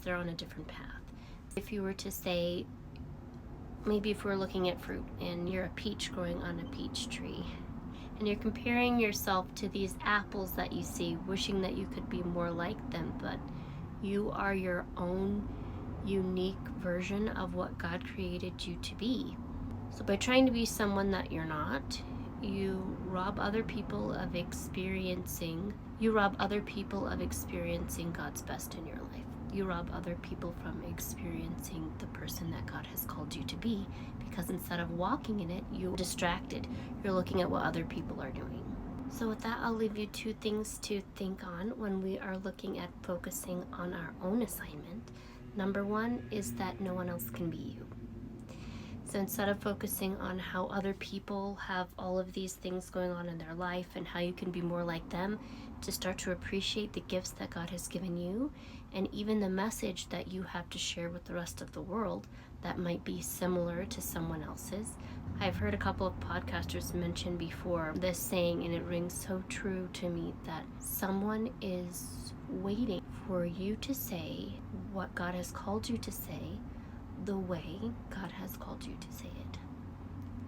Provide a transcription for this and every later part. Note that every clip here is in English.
they're on a different path. If you were to say, maybe if we're looking at fruit and you're a peach growing on a peach tree, and you're comparing yourself to these apples that you see, wishing that you could be more like them, but you are your own unique version of what God created you to be. So by trying to be someone that you're not, you rob other people of experiencing God's best in your life. You rob other people from experiencing the person that God has called you to be, because instead of walking in it, you're distracted. You're looking at what other people are doing. So with that, I'll leave you 2 things to think on when we are looking at focusing on our own assignment. Number 1 is that no one else can be you. So instead of focusing on how other people have all of these things going on in their life and how you can be more like them, to start to appreciate the gifts that God has given you, and even the message that you have to share with the rest of the world that might be similar to someone else's. I've heard a couple of podcasters mention before this saying, and it rings so true to me, that someone is waiting for you to say what God has called you to say the way God has called you to say it.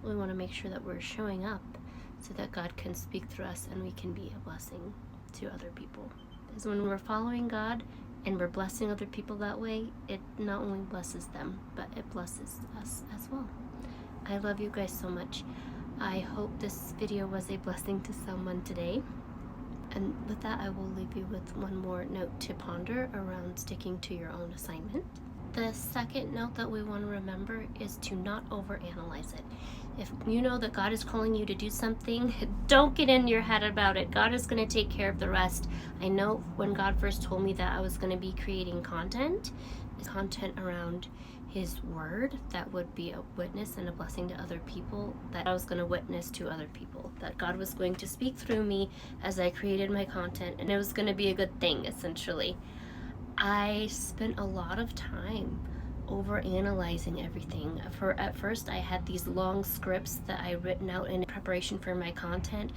We want to make sure that we're showing up so that God can speak through us and we can be a blessing to other people. Because when we're following God and we're blessing other people that way, it not only blesses them, but it blesses us as well. I love you guys so much. I hope this video was a blessing to someone today. And with that, I will leave you with one more note to ponder around sticking to your own assignment. The second note that we want to remember is to not overanalyze it. If you know that God is calling you to do something, don't get in your head about it. God is going to take care of the rest. I know when God first told me that I was going to be creating content around His word that would be a witness and a blessing to other people, that I was going to witness to other people, that God was going to speak through me as I created my content, and it was going to be a good thing, essentially. I spent a lot of time over analyzing everything. At first I had these long scripts that I written out in preparation for my content,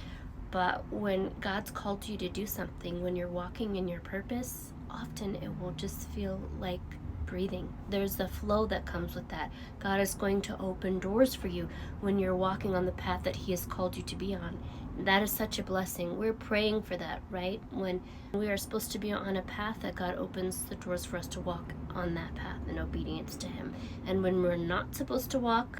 but when God's called you to do something, when you're walking in your purpose, often it will just feel like breathing. There's the flow that comes with that. God is going to open doors for you when you're walking on the path that He has called you to be on. That is such a blessing. We're praying for that, right? When we are supposed to be on a path that God opens the doors for us to walk on that path in obedience to Him. And when we're not supposed to walk